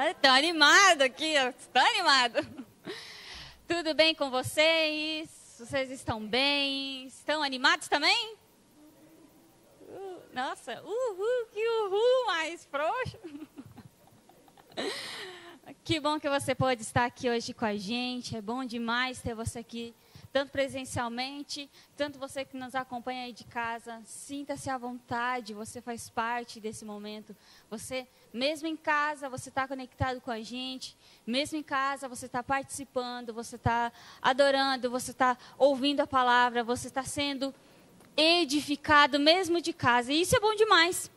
Estou animado aqui, estou animado. Tudo bem com vocês? Vocês estão bem? Estão animados também? Nossa, que mais frouxo. Que bom que você pode estar aqui hoje com a gente. É bom demais ter você aqui, tanto presencialmente, tanto você que nos acompanha aí de casa. Sinta-se à vontade, você faz parte desse momento. Você, mesmo em casa, você está conectado com a gente. Mesmo em casa, você está participando, você está adorando, você está ouvindo a palavra, você está sendo edificado mesmo de casa. E isso é bom demais.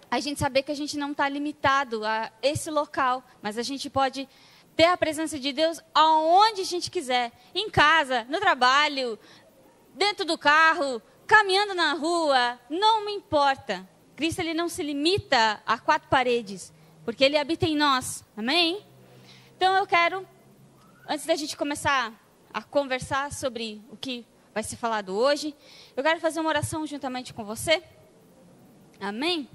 A gente saber que a gente não está limitado a esse local, mas a gente pode ter a presença de Deus aonde a gente quiser. Em casa, no trabalho, dentro do carro, caminhando na rua, não me importa. Cristo, ele não se limita a 4 paredes, porque ele habita em nós. Amém? Então eu quero, antes da gente começar a conversar sobre o que vai ser falado hoje, eu quero fazer uma oração juntamente com você. Amém?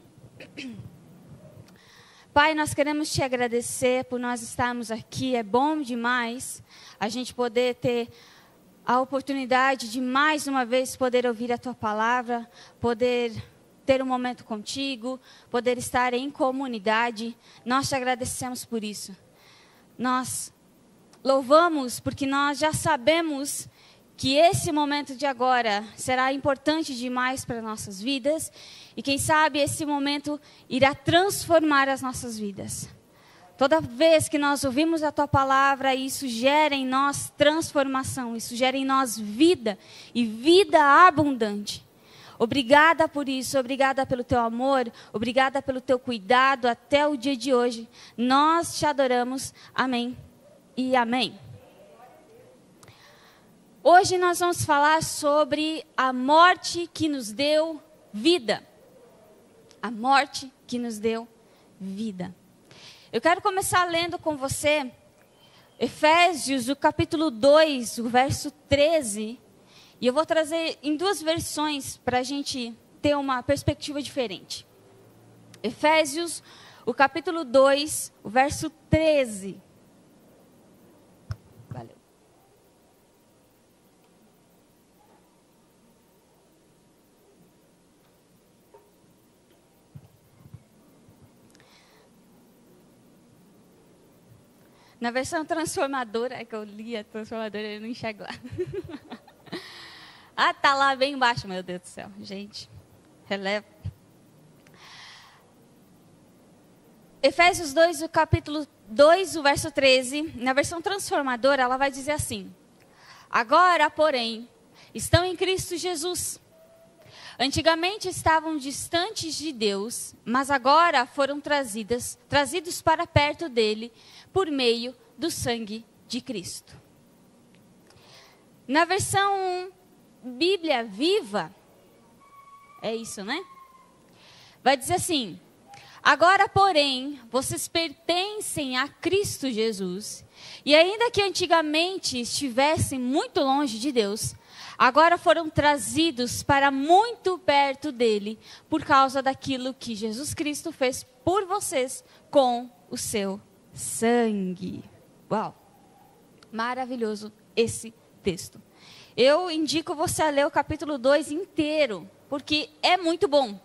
Pai, nós queremos te agradecer por nós estarmos aqui. É bom demais a gente poder ter a oportunidade de mais uma vez poder ouvir a tua palavra, poder ter um momento contigo, poder estar em comunidade. Nós te agradecemos por isso. Nós louvamos porque nós já sabemos que esse momento de agora será importante demais para nossas vidas. E quem sabe esse momento irá transformar as nossas vidas. Toda vez que nós ouvimos a tua palavra, isso gera em nós transformação, isso gera em nós vida e vida abundante. Obrigada por isso, obrigada pelo teu amor, obrigada pelo teu cuidado até o dia de hoje. Nós te adoramos. Amém e amém. Hoje nós vamos falar sobre a morte que nos deu vida. A morte que nos deu vida. Eu quero começar lendo com você Efésios, o capítulo 2, o verso 13. E eu vou trazer em 2 versões para a gente ter uma perspectiva diferente. Efésios, o capítulo 2, o verso 13. Valeu. Na versão transformadora, é que eu li a transformadora e não enxergo lá. Ah, tá lá bem embaixo, meu Deus do céu. Gente, releva. Efésios 2, o capítulo 2, o verso 13. Na versão transformadora, ela vai dizer assim: agora, porém, estão em Cristo Jesus. Antigamente estavam distantes de Deus, mas agora foram trazidos para perto dele por meio do sangue de Cristo. Na versão Bíblia Viva, é isso, né? Vai dizer assim: agora, porém, vocês pertencem a Cristo Jesus, e ainda que antigamente estivessem muito longe de Deus, agora foram trazidos para muito perto dele, por causa daquilo que Jesus Cristo fez por vocês com o seu sangue. Uau! Maravilhoso esse texto. Eu indico você a ler o capítulo 2 inteiro, porque é muito bom.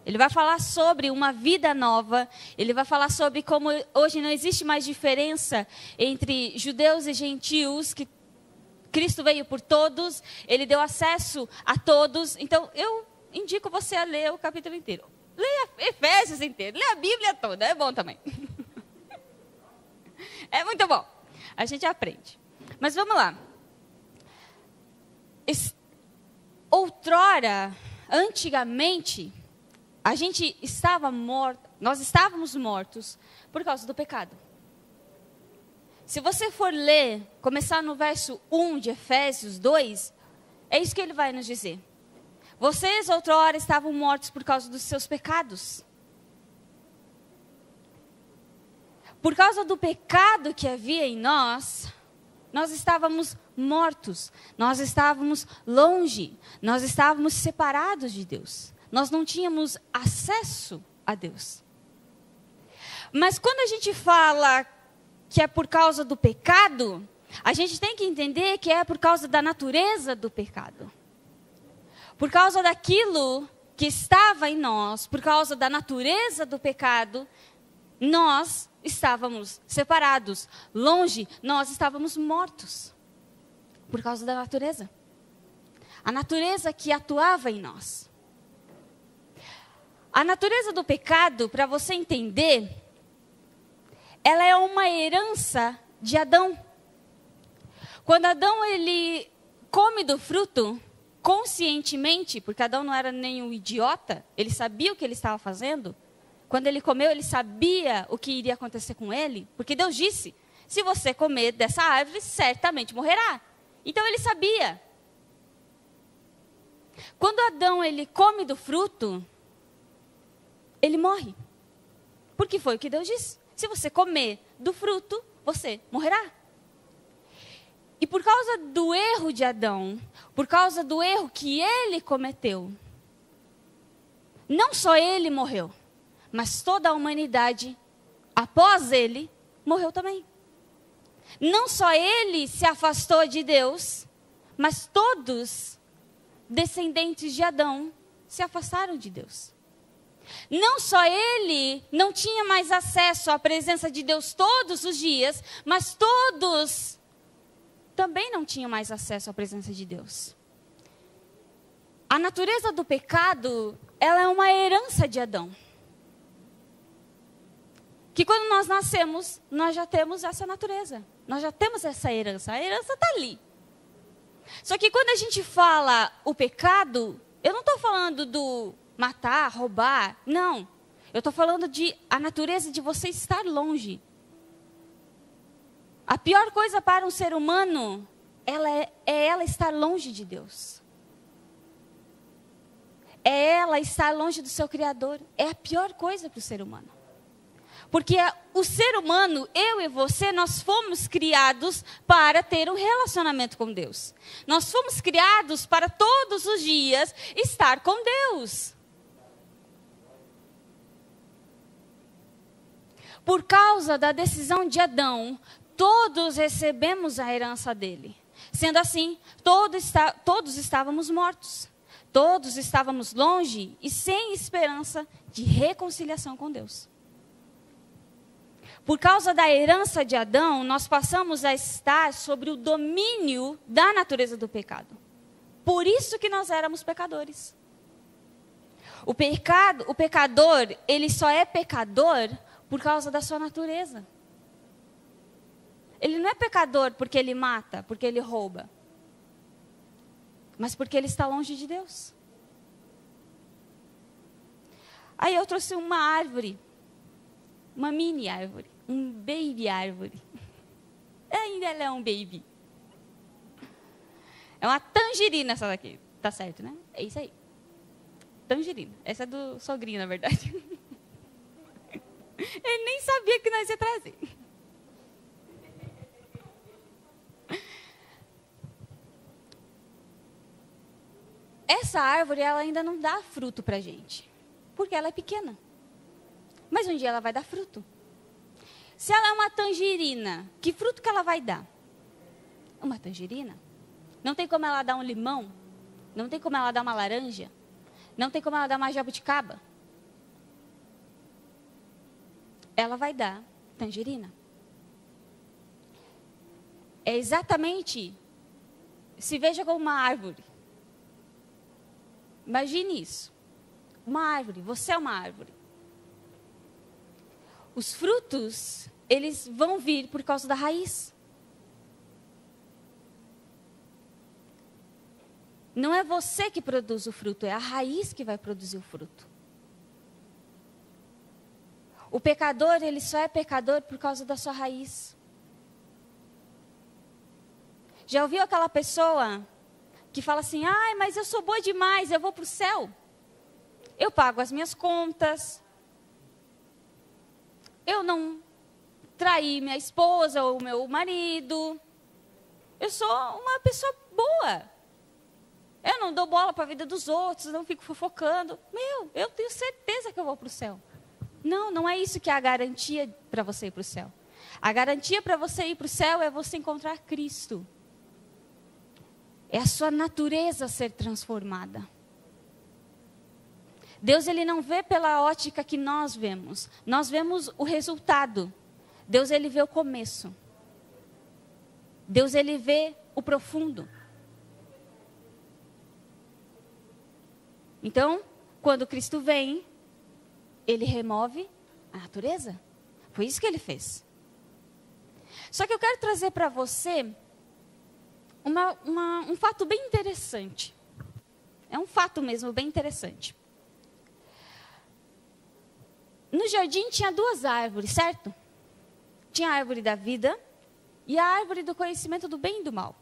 Ele vai falar sobre uma vida nova, ele vai falar sobre como hoje não existe mais diferença entre judeus e gentios, que Cristo veio por todos, ele deu acesso a todos. Então, eu indico você a ler o capítulo inteiro. Leia Efésios inteiro, leia a Bíblia toda, é bom também. É muito bom, a gente aprende. Mas vamos lá. Outrora, antigamente, a gente estava morto, nós estávamos mortos por causa do pecado. Se você for ler, começar no verso 1 de Efésios 2, é isso que ele vai nos dizer. Vocês outrora estavam mortos por causa dos seus pecados. Por causa do pecado que havia em nós, nós estávamos mortos, nós estávamos longe, nós estávamos separados de Deus. Nós não tínhamos acesso a Deus. Mas quando a gente fala que é por causa do pecado, a gente tem que entender que é por causa da natureza do pecado. Por causa daquilo que estava em nós, por causa da natureza do pecado, nós estávamos separados, longe, nós estávamos mortos. Por causa da natureza. A natureza que atuava em nós. A natureza do pecado, para você entender, ela é uma herança de Adão. Quando Adão ele come do fruto, conscientemente, porque Adão não era nenhum idiota, ele sabia o que ele estava fazendo. Quando ele comeu, ele sabia o que iria acontecer com ele, porque Deus disse, se você comer dessa árvore, certamente morrerá. Então ele sabia. Quando Adão ele come do fruto, ele morre. Porque foi o que Deus disse. Se você comer do fruto, você morrerá. E por causa do erro de Adão, por causa do erro que ele cometeu, não só ele morreu, mas toda a humanidade, após ele, morreu também. Não só ele se afastou de Deus, mas todos, descendentes de Adão, se afastaram de Deus. Não só ele não tinha mais acesso à presença de Deus todos os dias, mas todos também não tinham mais acesso à presença de Deus. A natureza do pecado, ela é uma herança de Adão. Que quando nós nascemos, nós já temos essa natureza. Nós já temos essa herança. A herança está ali. Só que quando a gente fala o pecado, eu não estou falando do matar, roubar, não. Eu estou falando de a natureza de você estar longe. A pior coisa para um ser humano, é ela estar longe de Deus. É ela estar longe do seu Criador. É a pior coisa para o ser humano. Porque o ser humano, eu e você, nós fomos criados para ter um relacionamento com Deus. Nós fomos criados para todos os dias estar com Deus. Por causa da decisão de Adão, todos recebemos a herança dele. Sendo assim, todos estávamos mortos. Todos estávamos longe e sem esperança de reconciliação com Deus. Por causa da herança de Adão, nós passamos a estar sobre o domínio da natureza do pecado. Por isso que nós éramos pecadores. O pecador, ele só é pecador por causa da sua natureza. Ele não é pecador porque ele mata, porque ele rouba. Mas porque ele está longe de Deus. Aí eu trouxe uma árvore. Uma mini árvore. Um baby árvore. Ainda ela é um baby. É uma tangerina essa daqui. Tá certo, né? É isso aí. Tangerina. Essa é do sogrinho, na verdade. Ele nem sabia que nós ia trazer. Essa árvore, ela ainda não dá fruto pra gente. Porque ela é pequena. Mas um dia ela vai dar fruto. Se ela é uma tangerina, que fruto que ela vai dar? Uma tangerina. Não tem como ela dar um limão. Não tem como ela dar uma laranja. Não tem como ela dar uma jabuticaba. Ela vai dar tangerina. É exatamente, se veja como uma árvore. Imagine isso. Uma árvore, você é uma árvore. Os frutos, eles vão vir por causa da raiz. Não é você que produz o fruto, é a raiz que vai produzir o fruto. O pecador, ele só é pecador por causa da sua raiz. Já ouviu aquela pessoa que fala assim, ai, mas eu sou boa demais, eu vou para o céu. Eu pago as minhas contas. Eu não traí minha esposa ou meu marido. Eu sou uma pessoa boa. Eu não dou bola para a vida dos outros, não fico fofocando. Eu tenho certeza que eu vou para o céu. Não, não é isso que é a garantia para você ir para o céu. A garantia para você ir para o céu é você encontrar Cristo. É a sua natureza ser transformada. Deus, ele não vê pela ótica que nós vemos. Nós vemos o resultado. Deus, ele vê o começo. Deus, ele vê o profundo. Então, quando Cristo vem, ele remove a natureza. Foi isso que ele fez. Só que eu quero trazer para você um fato bem interessante. É um fato mesmo bem interessante. No jardim tinha 2 árvores, certo? Tinha a árvore da vida e a árvore do conhecimento do bem e do mal.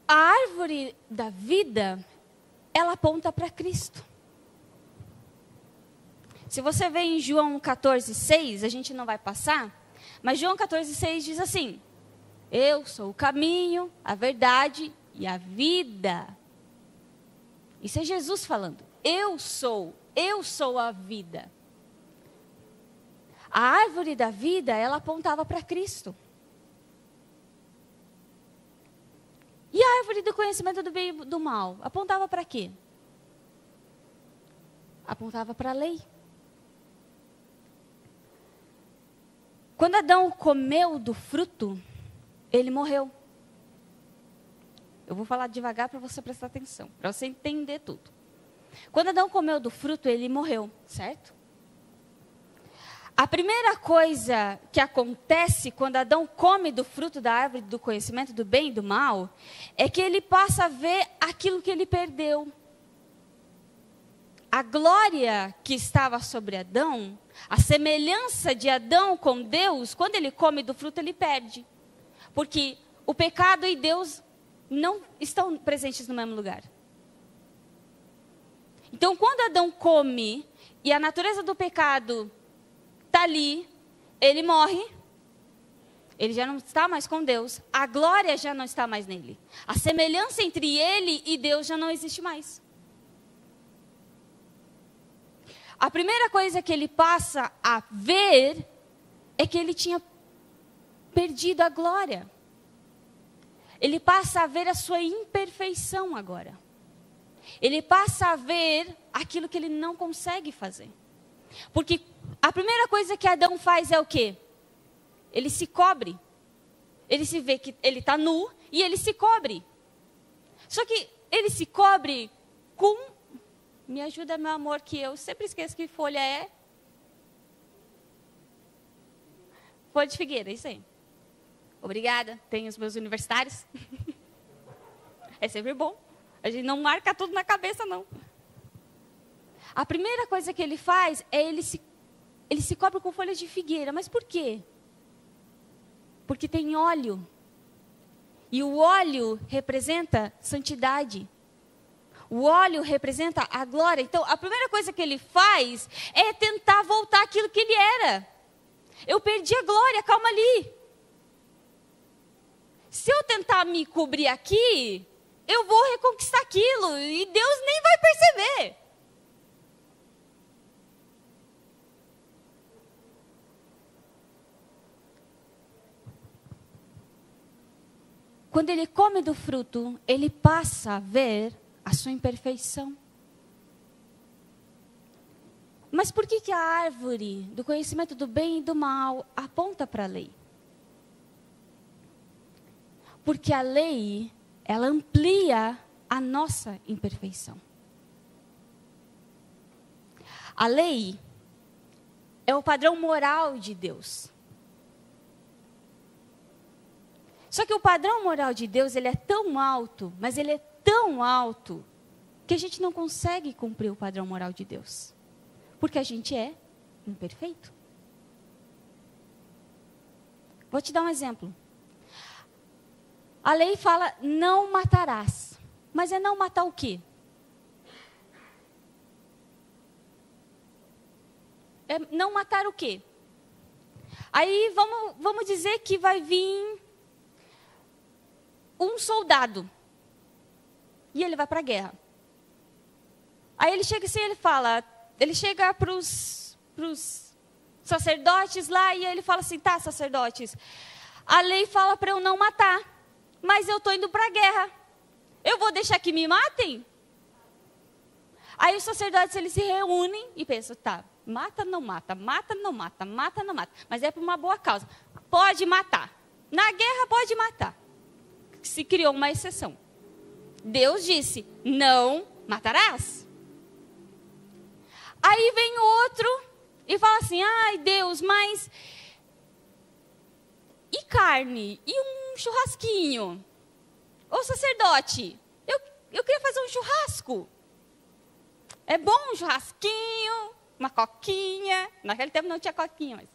A árvore da vida, ela aponta para Cristo. Se você vê em João 14:6, a gente não vai passar, mas João 14:6 diz assim: eu sou o caminho, a verdade e a vida. Isso é Jesus falando. Eu sou a vida. A árvore da vida, ela apontava para Cristo. E a árvore do conhecimento do bem e do mal, apontava para quê? Apontava para a lei. Quando Adão comeu do fruto, ele morreu. Eu vou falar devagar para você prestar atenção, para você entender tudo. Quando Adão comeu do fruto, ele morreu, certo? A primeira coisa que acontece quando Adão come do fruto da árvore do conhecimento do bem e do mal, é que ele passa a ver aquilo que ele perdeu. A glória que estava sobre Adão, a semelhança de Adão com Deus, quando ele come do fruto, ele perde. Porque o pecado e Deus não estão presentes no mesmo lugar. Então, quando Adão come e a natureza do pecado está ali, ele morre, ele já não está mais com Deus, a glória já não está mais nele. A semelhança entre ele e Deus já não existe mais. A primeira coisa que ele passa a ver é que ele tinha perdido a glória. Ele passa a ver a sua imperfeição agora. Ele passa a ver aquilo que ele não consegue fazer. Porque a primeira coisa que Adão faz é o quê? Ele se cobre. Ele se vê que ele está nu e ele se cobre. Só que ele se cobre com... Me ajuda, meu amor, que eu sempre esqueço que folha é... Folha de figueira, isso aí. Obrigada, tem os meus universitários. É sempre bom. A gente não marca tudo na cabeça, não. A primeira coisa que ele faz é ele se cobre com folha de figueira. Mas por quê? Porque tem óleo. E o óleo representa santidade. O óleo representa a glória. Então, a primeira coisa que ele faz é tentar voltar àquilo que ele era. Eu perdi a glória, calma ali. Se eu tentar me cobrir aqui, eu vou reconquistar aquilo e Deus nem vai perceber. Quando ele come do fruto, ele passa a ver a sua imperfeição. Mas por que a árvore do conhecimento do bem e do mal aponta para a lei? Porque a lei, ela amplia a nossa imperfeição. A lei é o padrão moral de Deus. Só que o padrão moral de Deus, ele é tão alto, mas ele é tão alto, que a gente não consegue cumprir o padrão moral de Deus. Porque a gente é imperfeito. Vou te dar um exemplo. A lei fala, não matarás. Mas é não matar o quê? É não matar o quê? Aí vamos dizer que vai vir um soldado. E ele vai para a guerra. Aí ele chega assim e ele fala, ele chega para os sacerdotes lá e ele fala assim, tá, sacerdotes, a lei fala para eu não matar, mas eu estou indo para a guerra. Eu vou deixar que me matem? Aí os sacerdotes, eles se reúnem e pensam, tá, mata, não mata, mata, não mata, mata, não mata. Mas é por uma boa causa. Pode matar. Na guerra pode matar. Se criou uma exceção. Deus disse, não matarás. Aí vem o outro e fala assim, ai Deus, mas e carne? E um churrasquinho? Ô sacerdote, eu queria fazer um churrasco. É bom um churrasquinho, uma coquinha. Naquele tempo não tinha coquinha, mas...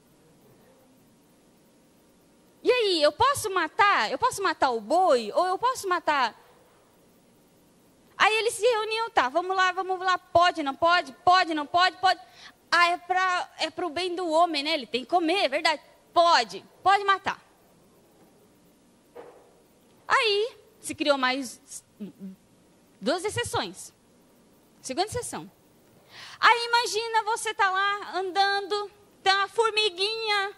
E aí, eu posso matar? Eu posso matar o boi? Ou eu posso matar... Aí eles se reuniam, tá, vamos lá, pode, não pode, pode, não pode, pode. Ah, é para o bem do homem, né? Ele tem que comer, é verdade. Pode matar. Aí, se criou mais 2 exceções. Segunda exceção. Aí, imagina você tá lá, andando, tem uma formiguinha.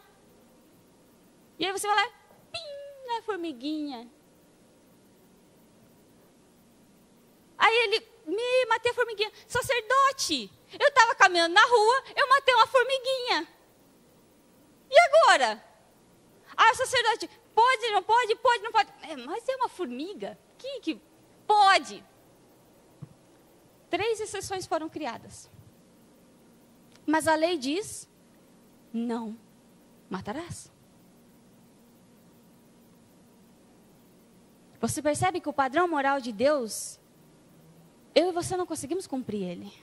E aí você vai lá, pim, na formiguinha. Aí ele, matei a formiguinha. Sacerdote, eu estava caminhando na rua, eu matei uma formiguinha. E agora? Ah, sacerdote, pode, não pode, pode, não pode. Mas é uma formiga? Que pode. 3 exceções foram criadas. Mas a lei diz, não matarás. Você percebe que o padrão moral de Deus, eu e você não conseguimos cumprir ele.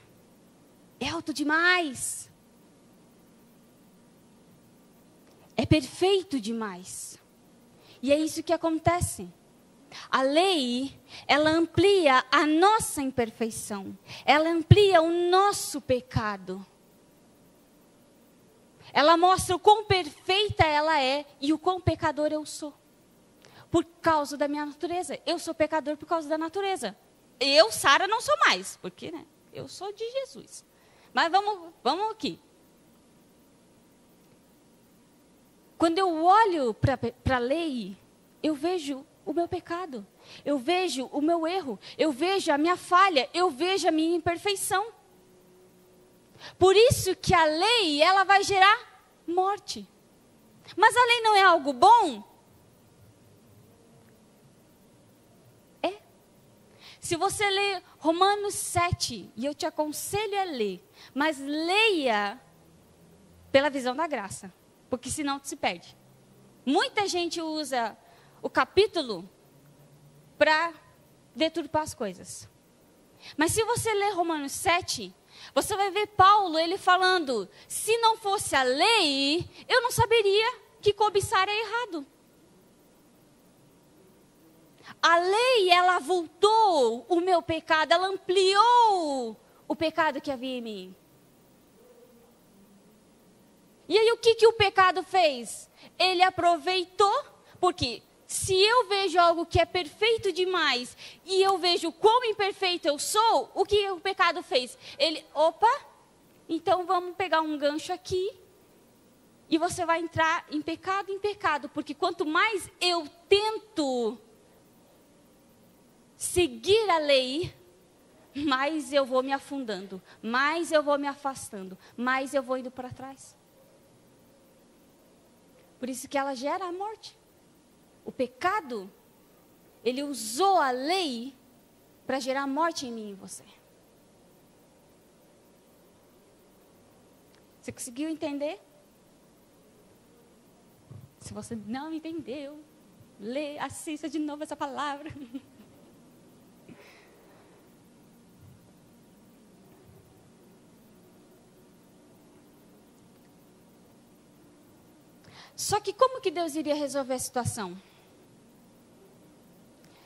É alto demais. É perfeito demais. E é isso que acontece. A lei, ela amplia a nossa imperfeição. Ela amplia o nosso pecado. Ela mostra o quão perfeita ela é e o quão pecador eu sou. Por causa da minha natureza. Eu sou pecador por causa da natureza. Eu, Sara, não sou mais, porque né, eu sou de Jesus. Mas vamos aqui. Quando eu olho para a lei, eu vejo o meu pecado. Eu vejo o meu erro. Eu vejo a minha falha. Eu vejo a minha imperfeição. Por isso que a lei, ela vai gerar morte. Mas a lei não é algo bom? Se você ler Romanos 7, e eu te aconselho a ler, mas leia pela visão da graça, porque senão se perde. Muita gente usa o capítulo para deturpar as coisas. Mas se você ler Romanos 7, você vai ver Paulo, ele falando, se não fosse a lei, eu não saberia que cobiçar é errado. A lei, ela avultou o meu pecado, ela ampliou o pecado que havia em mim. E aí o que o pecado fez? Ele aproveitou, porque se eu vejo algo que é perfeito demais, e eu vejo quão imperfeito eu sou, o que o pecado fez? Ele, então vamos pegar um gancho aqui, e você vai entrar em pecado, porque quanto mais eu tento seguir a lei, mais eu vou me afundando, mais eu vou me afastando, mais eu vou indo para trás. Por isso que ela gera a morte. O pecado, ele usou a lei para gerar morte em mim e em você. Você conseguiu entender? Se você não entendeu, assista de novo essa palavra. Só que como que Deus iria resolver a situação?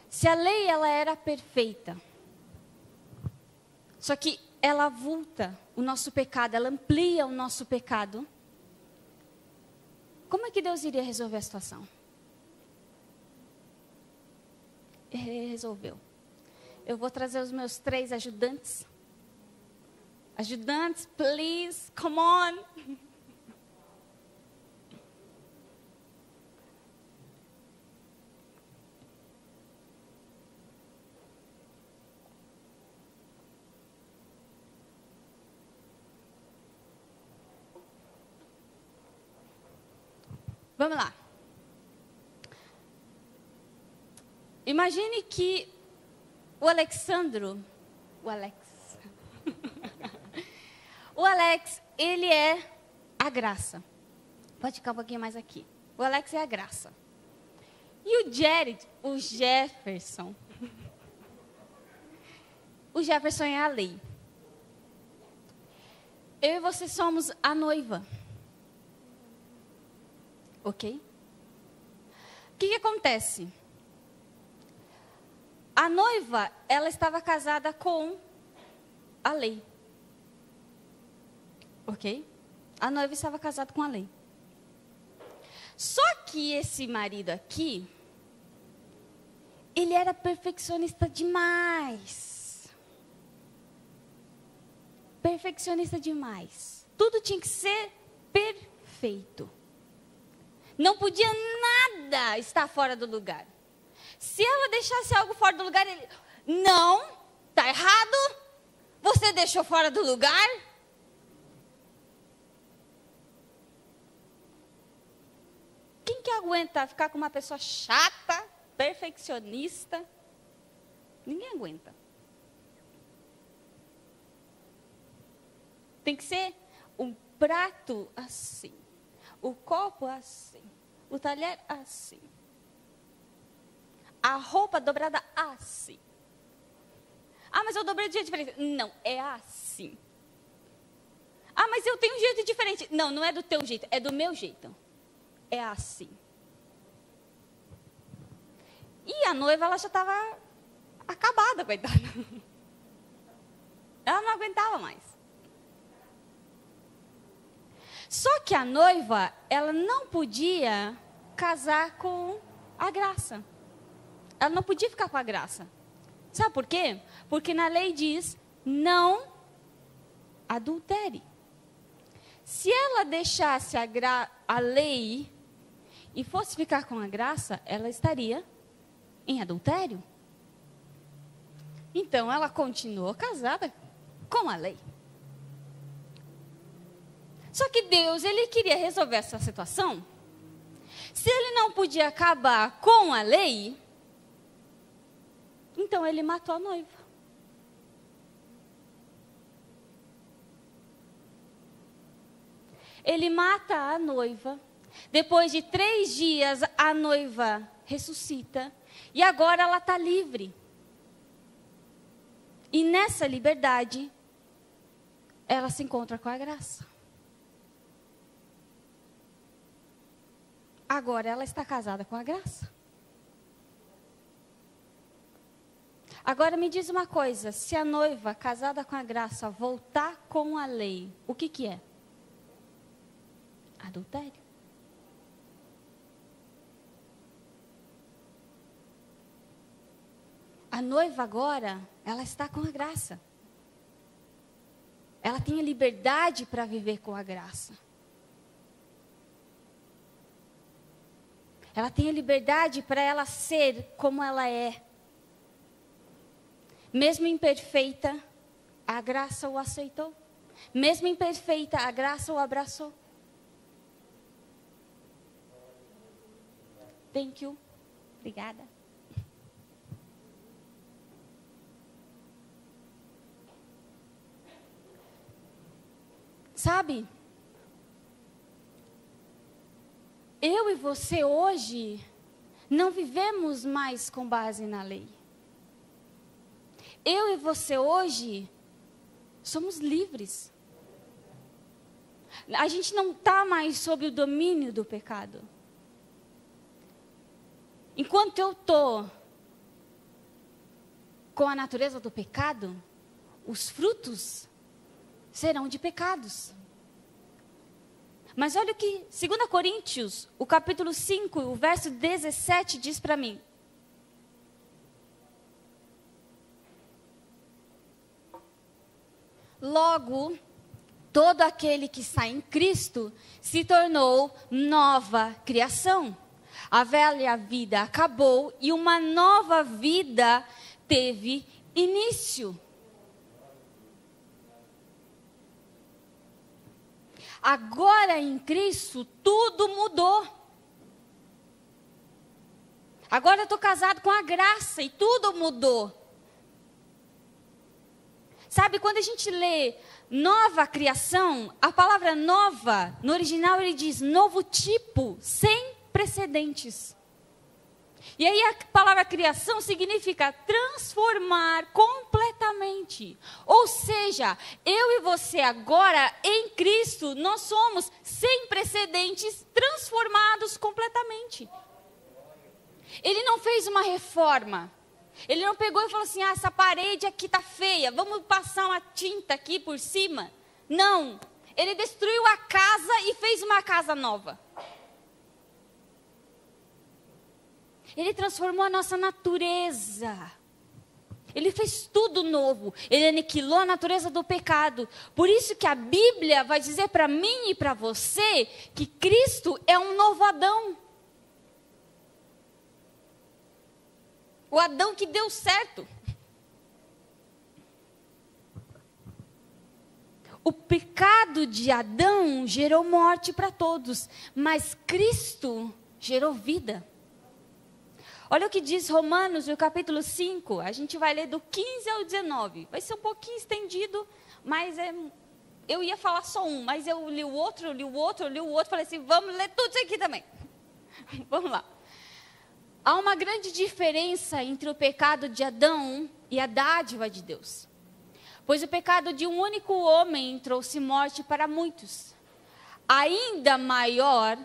Se a lei, ela era perfeita, só que ela avulta o nosso pecado, ela amplia o nosso pecado, como é que Deus iria resolver a situação? Ele resolveu. Eu vou trazer os meus 3 ajudantes. A Ajudantes, please, come on. Vamos lá. Imagine que o Alex, ele é a graça. Pode ficar um pouquinho mais aqui. O Alex é a graça. E o Jefferson é a lei. Eu e você somos a noiva. Ok? O que acontece? A noiva, ela estava casada com a lei. Ok? A noiva estava casada com a lei. Só que esse marido aqui, ele era perfeccionista demais. Perfeccionista demais. Tudo tinha que ser perfeito. Não podia nada estar fora do lugar. Se ela deixasse algo fora do lugar, ele... Não, está errado. Você deixou fora do lugar. Quem que aguenta ficar com uma pessoa chata, perfeccionista? Ninguém aguenta. Tem que ser um prato assim. O copo assim. O talher assim. A roupa dobrada assim. Ah, mas eu dobrei de jeito diferente. Não, é assim. Ah, mas eu tenho um jeito diferente. Não, não é do teu jeito, é do meu jeito. É assim. E a noiva, ela já estava acabada, coitada. Ela não aguentava mais. Só que a noiva, ela não podia casar com a graça. Ela não podia ficar com a graça. Sabe por quê? Porque na lei diz, não adultere. Se ela deixasse a lei e fosse ficar com a graça, ela estaria em adultério. Então, ela continuou casada com a lei. Só que Deus, ele queria resolver essa situação. Se ele não podia acabar com a lei, então ele matou a noiva. Ele mata a noiva. Depois de 3 dias, a noiva ressuscita. E agora ela está livre. E nessa liberdade, ela se encontra com a graça. Agora ela está casada com a graça. Agora me diz uma coisa, se a noiva casada com a graça voltar com a lei, o que é? Adultério. A noiva agora, ela está com a graça. Ela tem a liberdade para viver com a graça. Ela tem a liberdade para ela ser como ela é. Mesmo imperfeita, a graça o aceitou. Mesmo imperfeita, a graça o abraçou. Thank you. Obrigada. Sabe? Eu e você hoje não vivemos mais com base na lei. Eu e você hoje somos livres. A gente não está mais sob o domínio do pecado. Enquanto eu estou com a natureza do pecado, os frutos serão de pecados. Mas olha o que 2 Coríntios, o capítulo 5, o verso 17 diz para mim. Logo, todo aquele que está em Cristo se tornou nova criação. A velha vida acabou e uma nova vida teve início. Agora em Cristo tudo mudou. Agora eu estou casado com a graça e tudo mudou. Sabe, quando a gente lê nova criação, a palavra nova, no original ele diz novo tipo, sem precedentes. E aí a palavra criação significa transformar completamente. Ou seja, eu e você agora, em Cristo, nós somos sem precedentes, transformados completamente. Ele não fez uma reforma. Ele não pegou e falou assim, essa parede aqui está feia, vamos passar uma tinta aqui por cima. Não, ele destruiu a casa e fez uma casa nova. Ele transformou a nossa natureza. Ele fez tudo novo. Ele aniquilou a natureza do pecado. Por isso que a Bíblia vai dizer para mim e para você que Cristo é um novo Adão. O Adão que deu certo. O pecado de Adão gerou morte para todos, mas Cristo gerou vida. Olha o que diz Romanos, no capítulo 5, a gente vai ler do 15 ao 19. Vai ser um pouquinho estendido, mas eu ia falar só um, mas eu li o outro, falei assim, vamos ler tudo isso aqui também. Vamos lá. Há uma grande diferença entre o pecado de Adão e a dádiva de Deus. Pois o pecado de um único homem trouxe morte para muitos. Ainda maior,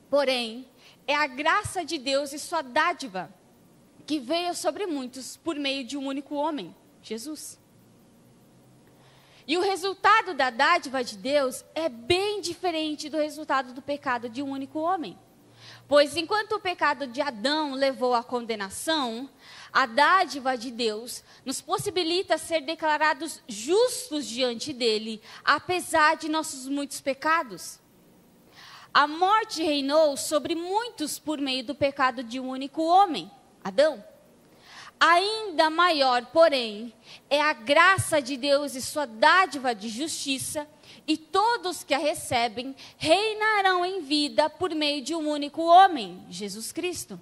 porém, é a graça de Deus e sua dádiva, que veio sobre muitos por meio de um único homem, Jesus. E o resultado da dádiva de Deus é bem diferente do resultado do pecado de um único homem. Pois enquanto o pecado de Adão levou à condenação, a dádiva de Deus nos possibilita ser declarados justos diante dele, apesar de nossos muitos pecados. A morte reinou sobre muitos por meio do pecado de um único homem, Adão. Ainda maior, porém, é a graça de Deus e sua dádiva de justiça, e todos que a recebem reinarão em vida por meio de um único homem, Jesus Cristo.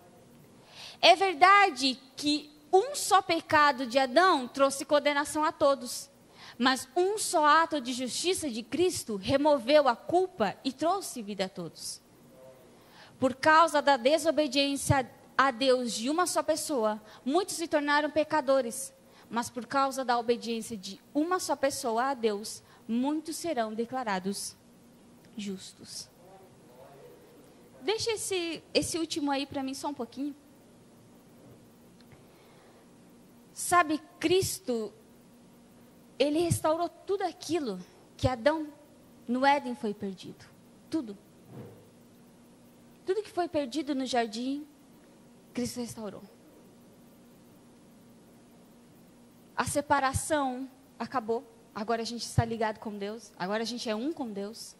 É verdade que um só pecado de Adão trouxe condenação a todos, mas um só ato de justiça de Cristo removeu a culpa e trouxe vida a todos. Por causa da desobediência a Deus de uma só pessoa, muitos se tornaram pecadores. Mas por causa da obediência de uma só pessoa a Deus, muitos serão declarados justos. Deixa esse último aí para mim só um pouquinho. Sabe, Cristo, ele restaurou tudo aquilo que Adão no Éden foi perdido. Tudo. Tudo que foi perdido no jardim, Cristo restaurou. A separação acabou. Agora a gente está ligado com Deus. Agora a gente é um com Deus.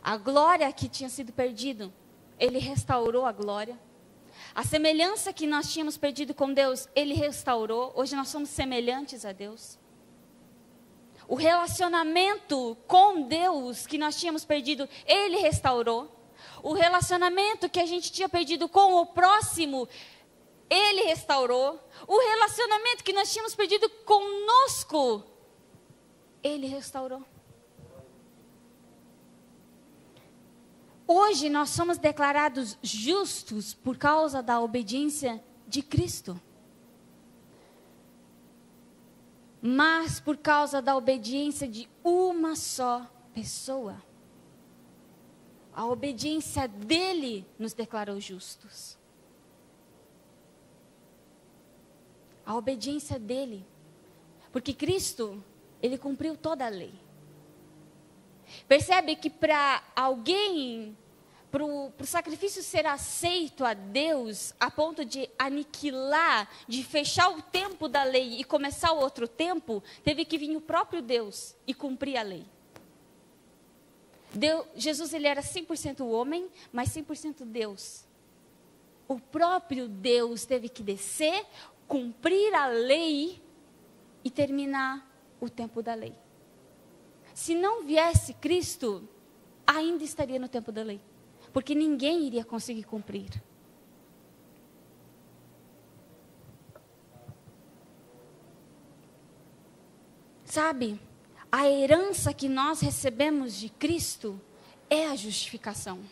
A glória que tinha sido perdida, ele restaurou a glória. A semelhança que nós tínhamos perdido com Deus, ele restaurou. Hoje nós somos semelhantes a Deus. O relacionamento com Deus que nós tínhamos perdido, ele restaurou. O relacionamento que a gente tinha perdido com o próximo, ele restaurou. O relacionamento que nós tínhamos perdido conosco, ele restaurou. Hoje nós somos declarados justos por causa da obediência de Cristo. Mas por causa da obediência de uma só pessoa. A obediência dele nos declarou justos. A obediência dele. Porque Cristo, ele cumpriu toda a lei. Percebe que para alguém para o sacrifício ser aceito a Deus, a ponto de aniquilar, de fechar o tempo da lei e começar o outro tempo, teve que vir o próprio Deus e cumprir a lei. Jesus, ele era 100% homem, mas 100% Deus. O próprio Deus teve que descer, cumprir a lei e terminar o tempo da lei. Se não viesse Cristo, ainda estaria no tempo da lei. Porque ninguém iria conseguir cumprir. Sabe, a herança que nós recebemos de Cristo é a justificação.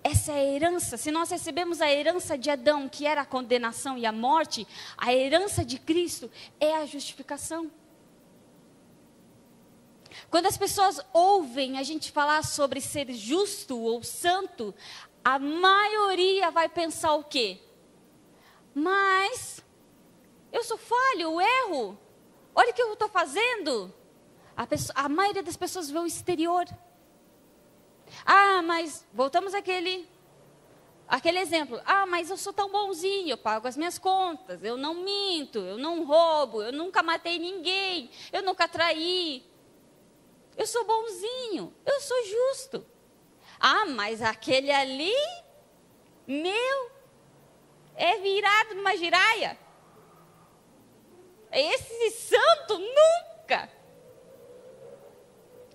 Essa é a herança. Se nós recebemos a herança de Adão, que era a condenação e a morte, a herança de Cristo é a justificação. Quando as pessoas ouvem a gente falar sobre ser justo ou santo, a maioria vai pensar o quê? Mas eu sou falho, eu erro. Olha o que eu estou fazendo. A maioria das pessoas vê o exterior. Ah, mas voltamos àquele exemplo. Ah, mas eu sou tão bonzinho, eu pago as minhas contas, eu não minto, eu não roubo, eu nunca matei ninguém, eu nunca traí. Eu sou bonzinho, eu sou justo. Ah, mas aquele ali, é virado numa giraia. Esse santo nunca.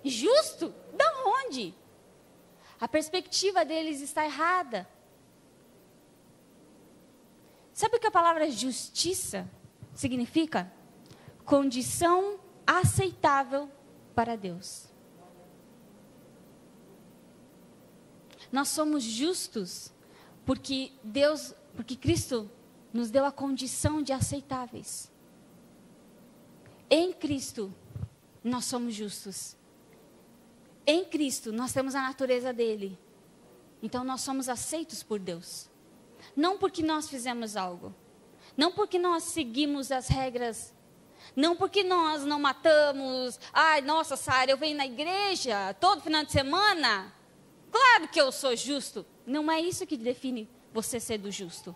Justo? Da onde? A perspectiva deles está errada. Sabe o que a palavra justiça significa? Condição aceitável para Deus. Nós somos justos porque Cristo nos deu a condição de aceitáveis. Em Cristo nós somos justos. Em Cristo nós temos a natureza dele. Então nós somos aceitos por Deus. Não porque nós fizemos algo. Não porque nós seguimos as regras. Não porque nós não matamos. Ai, nossa, Sara, eu venho na igreja todo final de semana. Claro que eu sou justo. Não é isso que define você ser do justo.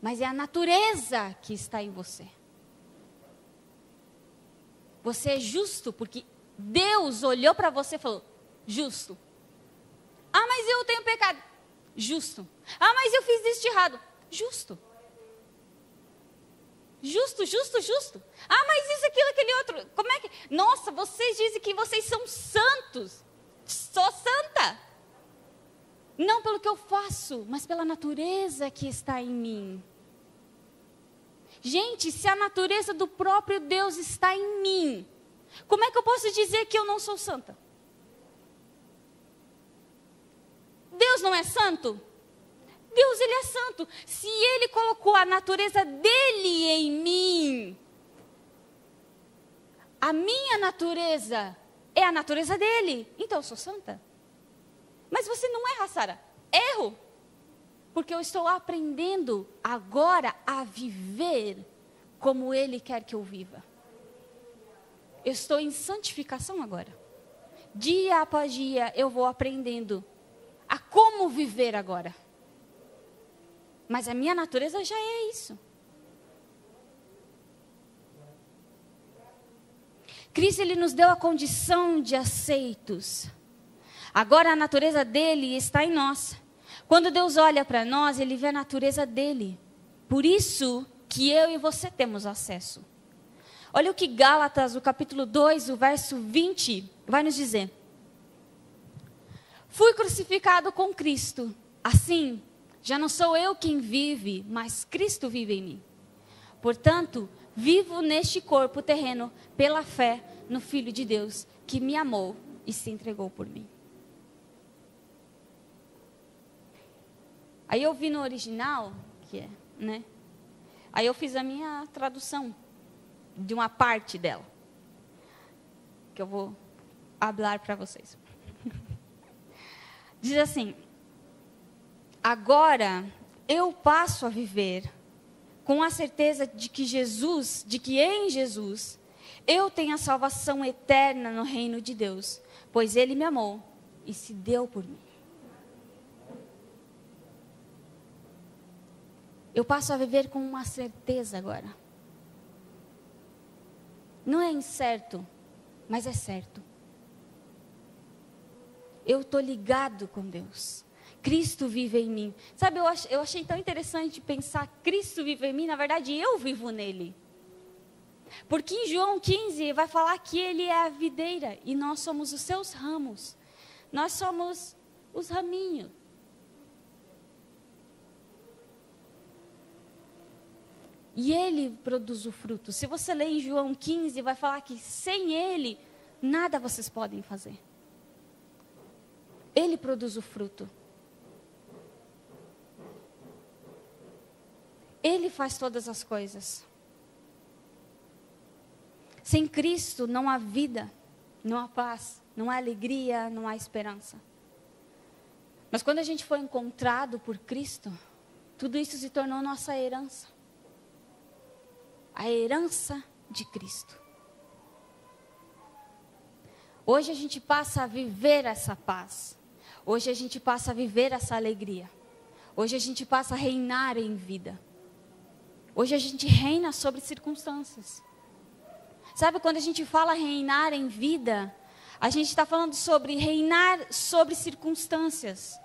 Mas é a natureza que está em você. Você é justo porque Deus olhou para você e falou, justo. Ah, mas eu tenho pecado. Justo. Ah, mas eu fiz isso de errado. Justo. Justo, justo, justo. Ah, mas isso, aquilo, aquele outro. Como é que... Nossa, vocês dizem que vocês são santos. Sou santa. Não pelo que eu faço, mas pela natureza que está em mim. Gente, se a natureza do próprio Deus está em mim, como é que eu posso dizer que eu não sou santa? Deus não é santo? Deus, ele é santo. Se ele colocou a natureza dele em mim, a minha natureza é a natureza dele. Então eu sou santa. Mas você não erra, Sara. Erro. Porque eu estou aprendendo agora a viver como ele quer que eu viva. Eu estou em santificação agora. Dia após dia eu vou aprendendo a como viver agora. Mas a minha natureza já é isso. Cristo, ele nos deu a condição de aceitos. Agora a natureza dele está em nós. Quando Deus olha para nós, ele vê a natureza dele. Por isso que eu e você temos acesso. Olha o que Gálatas, o capítulo 2, o verso 20, vai nos dizer. Fui crucificado com Cristo. Assim, já não sou eu quem vive, mas Cristo vive em mim. Portanto, vivo neste corpo terreno pela fé no Filho de Deus, que me amou e se entregou por mim. Aí eu vi no original, né? Aí eu fiz a minha tradução de uma parte dela, que eu vou falar para vocês. Diz assim: agora eu passo a viver com a certeza de que em Jesus, eu tenho a salvação eterna no reino de Deus, pois Ele me amou e se deu por mim. Eu passo a viver com uma certeza agora. Não é incerto, mas é certo. Eu estou ligado com Deus. Cristo vive em mim. Sabe, eu achei tão interessante pensar, Cristo vive em mim, na verdade eu vivo nele. Porque em João 15 vai falar que Ele é a videira e nós somos os seus ramos. Nós somos os raminhos. E Ele produz o fruto. Se você ler em João 15, vai falar que sem Ele, nada vocês podem fazer. Ele produz o fruto. Ele faz todas as coisas. Sem Cristo não há vida, não há paz, não há alegria, não há esperança. Mas quando a gente foi encontrado por Cristo, tudo isso se tornou nossa herança. A herança de Cristo. Hoje a gente passa a viver essa paz. Hoje a gente passa a viver essa alegria. Hoje a gente passa a reinar em vida. Hoje a gente reina sobre circunstâncias. Sabe, quando a gente fala reinar em vida, a gente está falando sobre reinar sobre circunstâncias.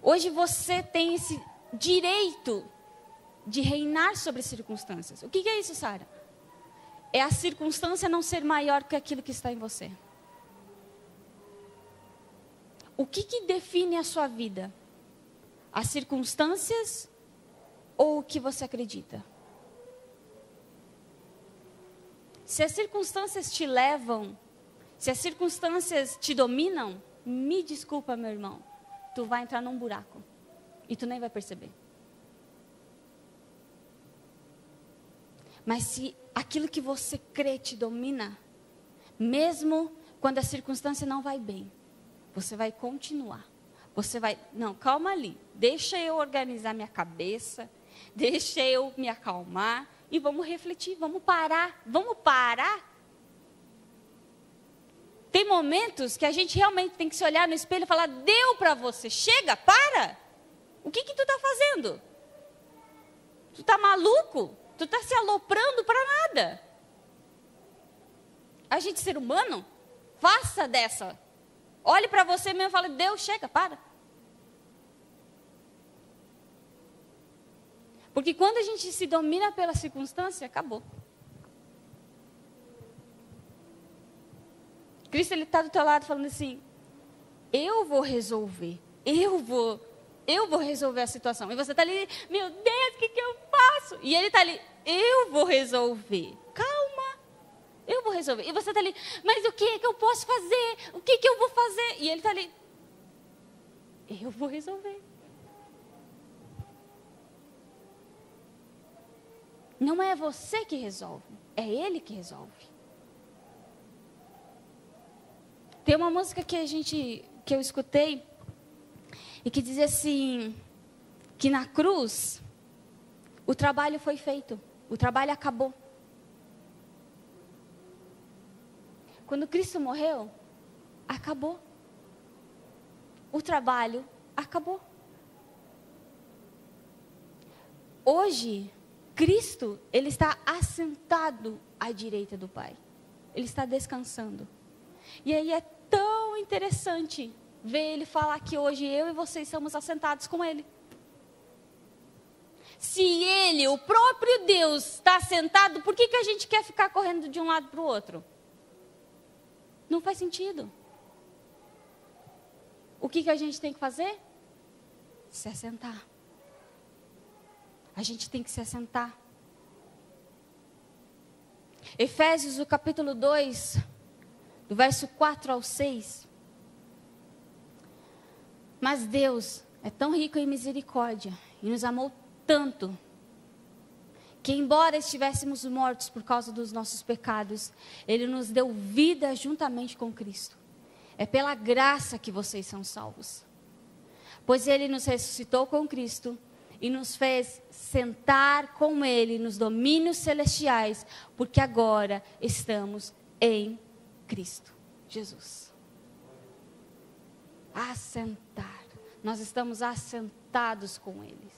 Hoje você tem esse direito de reinar sobre circunstâncias. O que é isso, Sara? É a circunstância não ser maior que aquilo que está em você. O que define a sua vida? As circunstâncias ou o que você acredita? Se as circunstâncias te levam, se as circunstâncias te dominam, me desculpa, meu irmão, tu vai entrar num buraco e tu nem vai perceber. Mas se aquilo que você crê te domina, mesmo quando a circunstância não vai bem, você vai continuar. Você vai, não, calma ali, deixa eu organizar minha cabeça, deixa eu me acalmar e vamos refletir, vamos parar. Tem momentos que a gente realmente tem que se olhar no espelho e falar, deu para você, chega, para. O que tu está fazendo? Tu está maluco? Tu está se aloprando para nada. A gente, ser humano, faça dessa. Olhe para você mesmo e fale, Deus, chega, para. Porque quando a gente se domina pela circunstância, acabou. Cristo, Ele está do teu lado falando assim, eu vou resolver, eu vou resolver a situação. E você está ali, meu Deus, o que eu faço? E Ele está ali, eu vou resolver. Calma, eu vou resolver. E você está ali, mas o que eu posso fazer? O que eu vou fazer? E Ele está ali, eu vou resolver. Não é você que resolve, é Ele que resolve. Tem uma música que eu escutei e que dizia assim, que na cruz o trabalho foi feito, o trabalho acabou. Quando Cristo morreu, acabou. O trabalho acabou. Hoje, Cristo, Ele está assentado à direita do Pai. Ele está descansando. E aí é tão interessante ver Ele falar que hoje eu e você estamos assentados com Ele. Se Ele, o próprio Deus, está assentado, por que a gente quer ficar correndo de um lado para o outro? Não faz sentido. O que a gente tem que fazer? Se assentar. A gente tem que se assentar. Efésios, o capítulo 2, do verso 4 ao 6. Mas Deus é tão rico em misericórdia e nos amou tanto, que embora estivéssemos mortos por causa dos nossos pecados, Ele nos deu vida juntamente com Cristo. É pela graça que vocês são salvos. Pois Ele nos ressuscitou com Cristo e nos fez sentar com Ele nos domínios celestiais, porque agora estamos em Cristo. Jesus. Assentar. Nós estamos assentados com Ele.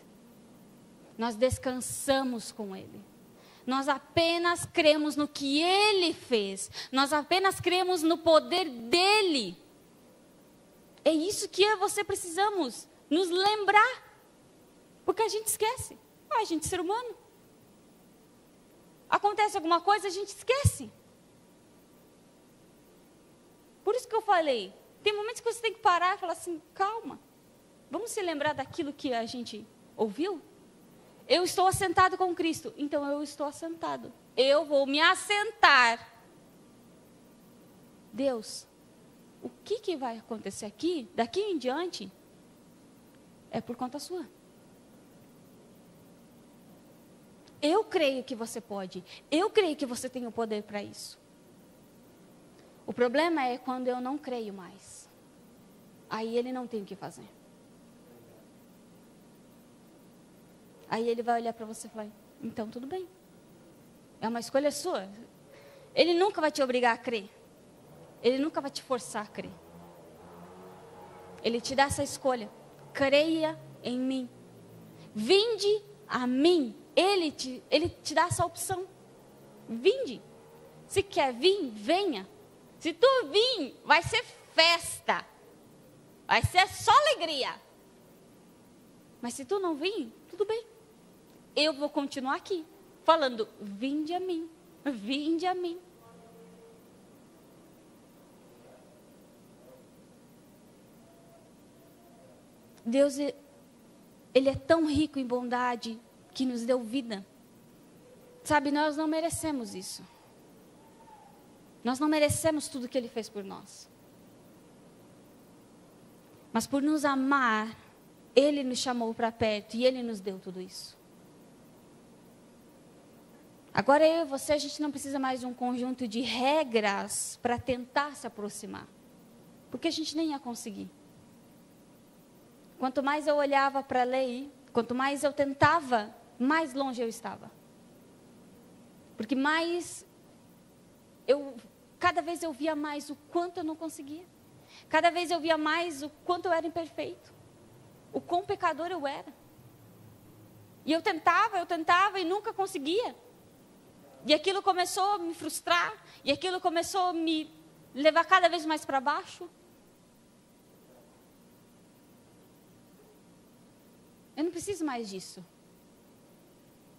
Nós descansamos com Ele. Nós apenas cremos no que Ele fez. Nós apenas cremos no poder dEle. É isso que eu e você precisamos nos lembrar. Porque a gente esquece. A gente é ser humano. Acontece alguma coisa, a gente esquece. Por isso que eu falei, tem momentos que você tem que parar e falar assim, calma. Vamos se lembrar daquilo que a gente ouviu? Eu estou assentado com Cristo, então eu estou assentado. Eu vou me assentar. Deus, o que vai acontecer aqui, daqui em diante, é por conta sua. Eu creio que você pode. Eu creio que você tem o poder para isso. O problema é quando eu não creio mais. Aí ele não tem o que fazer. Aí ele vai olhar para você e falar, então tudo bem. É uma escolha sua. Ele nunca vai te obrigar a crer. Ele nunca vai te forçar a crer. Ele te dá essa escolha. Creia em mim. Vinde a mim. Ele te dá essa opção. Vinde. Se quer vir, venha. Se tu vir, vai ser festa. Vai ser só alegria. Mas se tu não vir, tudo bem. Eu vou continuar aqui, falando, vinde a mim. Vinde a mim. Deus, Ele é tão rico em bondade que nos deu vida. Sabe, nós não merecemos isso. Nós não merecemos tudo que Ele fez por nós. Mas por nos amar, Ele nos chamou para perto e Ele nos deu tudo isso. Agora eu e você, a gente não precisa mais de um conjunto de regras para tentar se aproximar. Porque a gente nem ia conseguir. Quanto mais eu olhava para a lei, quanto mais eu tentava, mais longe eu estava. Porque cada vez eu via mais o quanto eu não conseguia. Cada vez eu via mais o quanto eu era imperfeito. O quão pecador eu era. E eu tentava e nunca conseguia. E aquilo começou a me frustrar. E aquilo começou a me levar cada vez mais para baixo. Eu não preciso mais disso.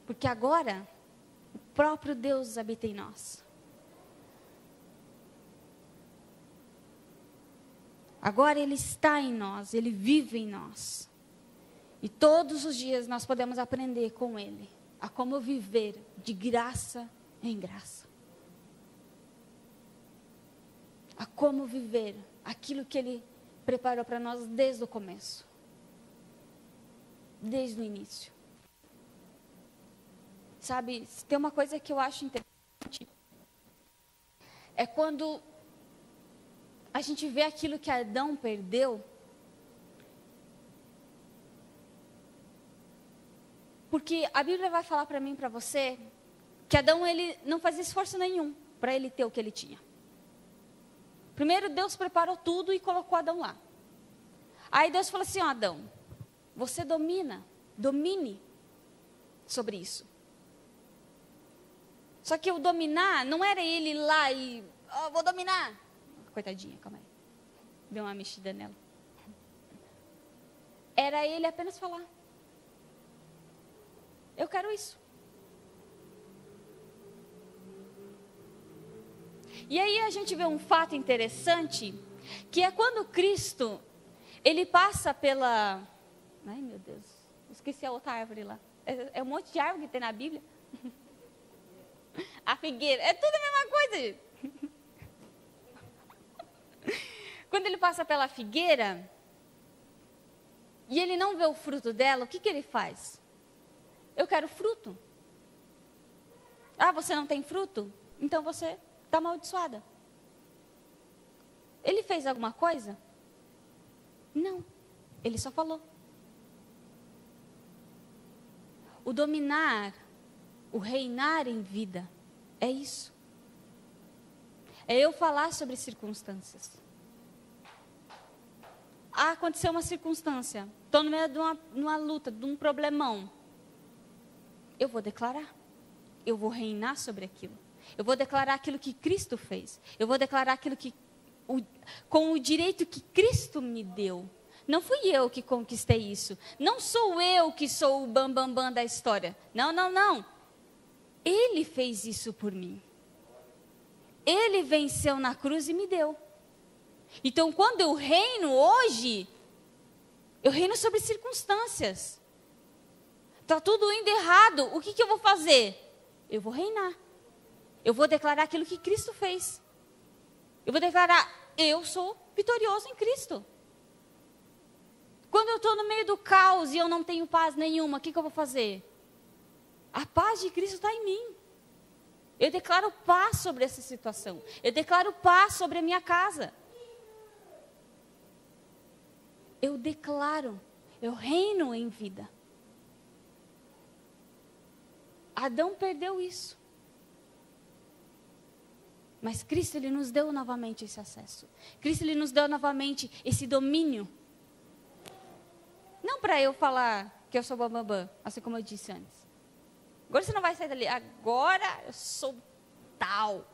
Porque agora, o próprio Deus habita em nós. Agora Ele está em nós, Ele vive em nós. E todos os dias nós podemos aprender com Ele a como viver de graça em graça. A como viver aquilo que Ele preparou para nós desde o começo. Desde o início. Sabe, tem uma coisa que eu acho interessante. É quando a gente vê aquilo que Adão perdeu. Porque a Bíblia vai falar para mim e para você que Adão, ele não fazia esforço nenhum para ele ter o que ele tinha. Primeiro Deus preparou tudo e colocou Adão lá. Aí Deus falou assim, ó, Adão, você domine sobre isso. Só que o dominar não era ele ir lá e, vou dominar. Coitadinha, calma aí. Deu uma mexida nela. Era ele apenas falar. Eu quero isso. E aí a gente vê um fato interessante, que é quando Cristo, Ele passa pela... Ai, meu Deus, esqueci a outra árvore lá. É um monte de árvore que tem na Bíblia. A figueira, é tudo a mesma coisa, gente. Quando Ele passa pela figueira, e Ele não vê o fruto dela, o que Ele faz? Eu quero fruto. Ah, você não tem fruto? Então você está amaldiçoada. Ele fez alguma coisa? Não. Ele só falou. O dominar, o reinar em vida, é isso. É eu falar sobre circunstâncias. Aconteceu uma circunstância. Estou no meio de uma luta, de um problemão. Eu vou declarar. Eu vou reinar sobre aquilo. Eu vou declarar aquilo que Cristo fez. Eu vou declarar aquilo que, com o direito que Cristo me deu. Não fui eu que conquistei isso. Não sou eu que sou o bambambam da história. Não, não, não. Ele fez isso por mim. Ele venceu na cruz e me deu. Então, quando eu reino hoje, eu reino sobre circunstâncias. Está tudo indo errado. O que eu vou fazer? Eu vou reinar. Eu vou declarar aquilo que Cristo fez. Eu vou declarar, eu sou vitorioso em Cristo. Quando eu estou no meio do caos e eu não tenho paz nenhuma, o que eu vou fazer? A paz de Cristo está em mim. Eu declaro paz sobre essa situação. Eu declaro paz sobre a minha casa. Eu declaro, eu reino em vida. Adão perdeu isso. Mas Cristo, Ele nos deu novamente esse acesso. Cristo, Ele nos deu novamente esse domínio. Não para eu falar que eu sou bambambam, assim como eu disse antes. Agora você não vai sair dali. Agora eu sou tal.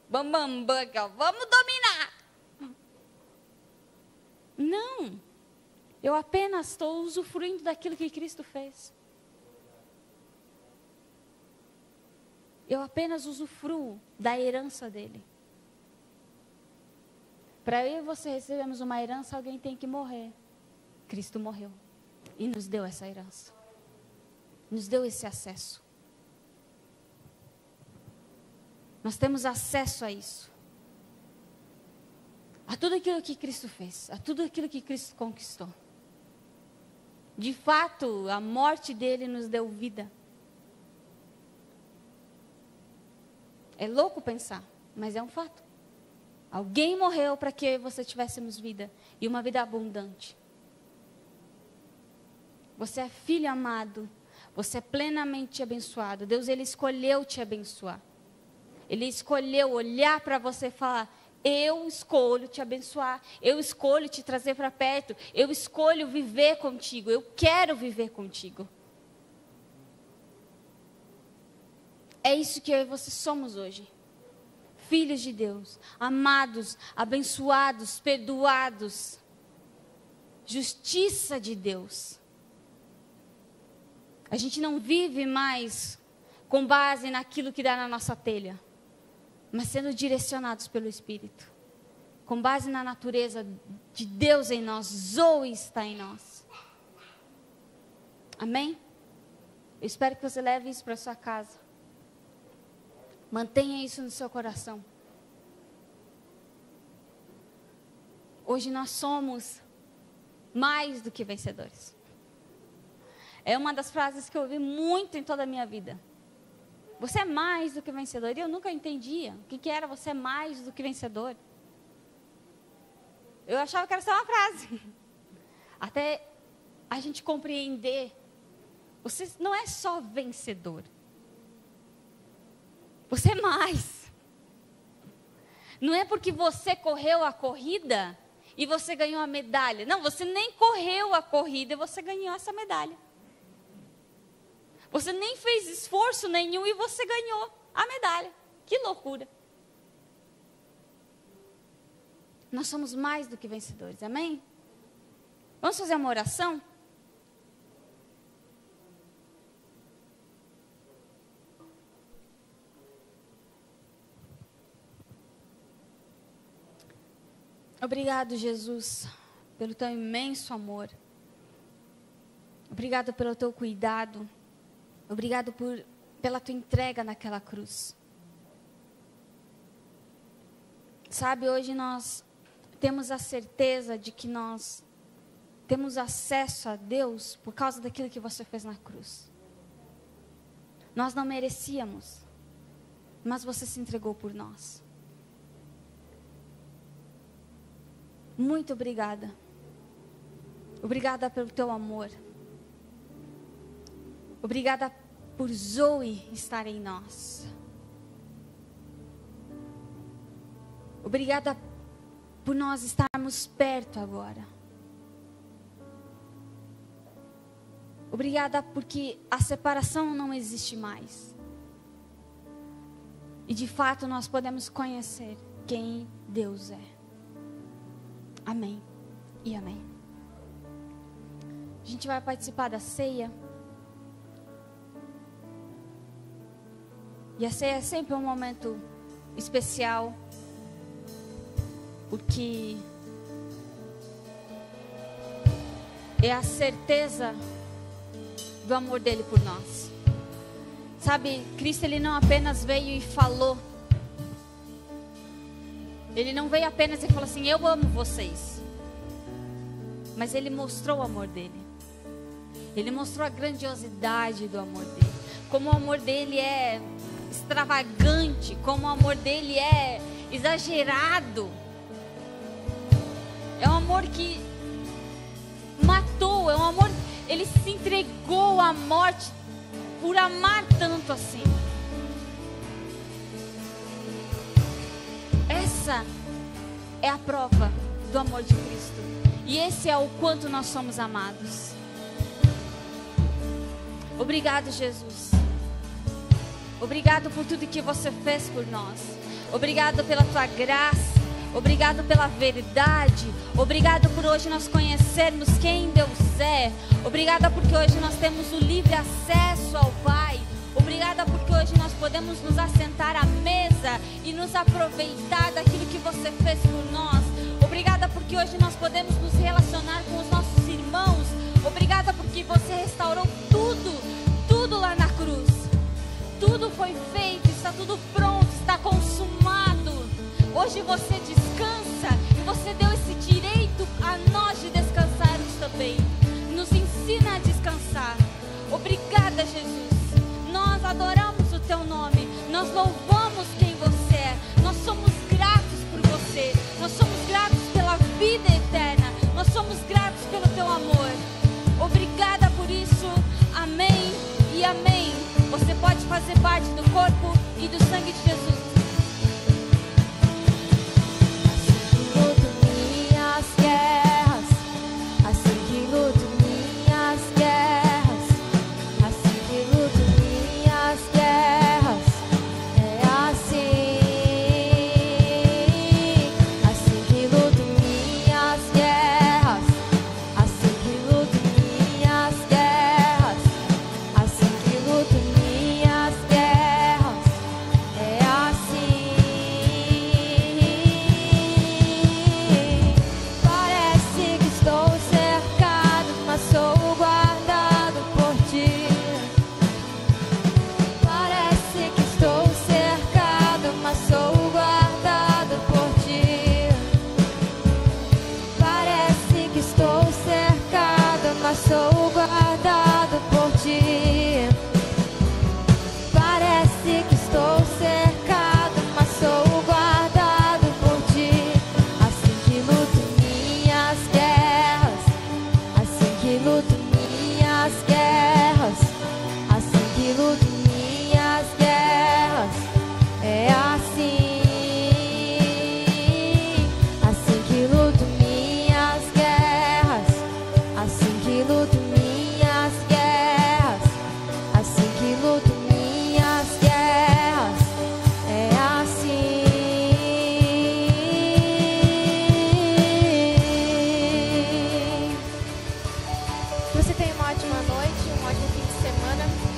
Bambambam, vamos dominar. Não. Eu apenas estou usufruindo daquilo que Cristo fez. Eu apenas usufruo da herança dele. Para eu e você recebermos uma herança, alguém tem que morrer. Cristo morreu e nos deu essa herança. Nos deu esse acesso. Nós temos acesso a isso. A tudo aquilo que Cristo fez. A tudo aquilo que Cristo conquistou. De fato, a morte dele nos deu vida. É louco pensar, mas é um fato. Alguém morreu para que você tivéssemos vida. E uma vida abundante. Você é filho amado. Você é plenamente abençoado. Deus, Ele escolheu te abençoar. Ele escolheu olhar para você e falar, eu escolho te abençoar. Eu escolho te trazer para perto. Eu escolho viver contigo. Eu quero viver contigo. É isso que eu e você somos hoje. Filhos de Deus, amados, abençoados, perdoados. Justiça de Deus. A gente não vive mais com base naquilo que dá na nossa telha, mas sendo direcionados pelo Espírito. Com base na natureza de Deus em nós, Zoe está em nós. Amém? Eu espero que você leve isso para sua casa. Mantenha isso no seu coração. Hoje nós somos mais do que vencedores. É uma das frases que eu ouvi muito em toda a minha vida. Você é mais do que vencedor. E eu nunca entendia o que era você é mais do que vencedor. Eu achava que era só uma frase. Até a gente compreender. Você não é só vencedor. Você é mais. Não é porque você correu a corrida e você ganhou a medalha. Não, você nem correu a corrida e você ganhou essa medalha. Você nem fez esforço nenhum e você ganhou a medalha. Que loucura. Nós somos mais do que vencedores, amém? Vamos fazer uma oração? Obrigado, Jesus, pelo teu imenso amor. Obrigado pelo teu cuidado. Obrigado pela tua entrega naquela cruz. Sabe, hoje nós temos a certeza de que nós temos acesso a Deus por causa daquilo que você fez na cruz. Nós não merecíamos, mas você se entregou por nós. Muito obrigada. Obrigada pelo teu amor. Obrigada por Zoe estar em nós. Obrigada por nós estarmos perto agora. Obrigada porque a separação não existe mais. E de fato nós podemos conhecer quem Deus é. Amém e amém. A gente vai participar da ceia. E a ceia é sempre um momento especial, porque é a certeza do amor dele por nós. Sabe, Cristo, ele não apenas veio e falou. Ele não veio apenas e falou assim: eu amo vocês. Mas ele mostrou o amor dele. Ele mostrou a grandiosidade do amor dele. Como o amor dele é extravagante, como o amor dele é exagerado. É um amor que matou, é um amor, ele se entregou à morte por amar tanto assim. Essa é a prova do amor de Cristo. E esse é o quanto nós somos amados. Obrigado, Jesus. Obrigado por tudo que você fez por nós. Obrigado pela tua graça. Obrigado pela verdade. Obrigado por hoje nós conhecermos quem Deus é. Obrigada porque hoje nós temos o livre acesso ao Pai. Obrigada porque hoje nós podemos nos assentar à mesa e nos aproveitar daquilo que você fez por nós. Obrigada porque hoje nós podemos nos relacionar com os nossos irmãos. Obrigada porque você restaurou tudo lá na cruz. Tudo foi feito, está tudo pronto, está consumado. Hoje você descansa e você deu esse direito a nós de descansarmos também. Nos ensina a descansar. Obrigada, Jesus. Nós adoramos o teu nome. Nós louvamos quem você é. Nós somos gratos por você. Nós somos gratos pela vida eterna. Nós somos gratos pelo teu amor. Obrigada por isso. Amém e amém. Você pode fazer parte do corpo e do sangue de Jesus. Você tenha uma ótima noite, um ótimo fim de semana.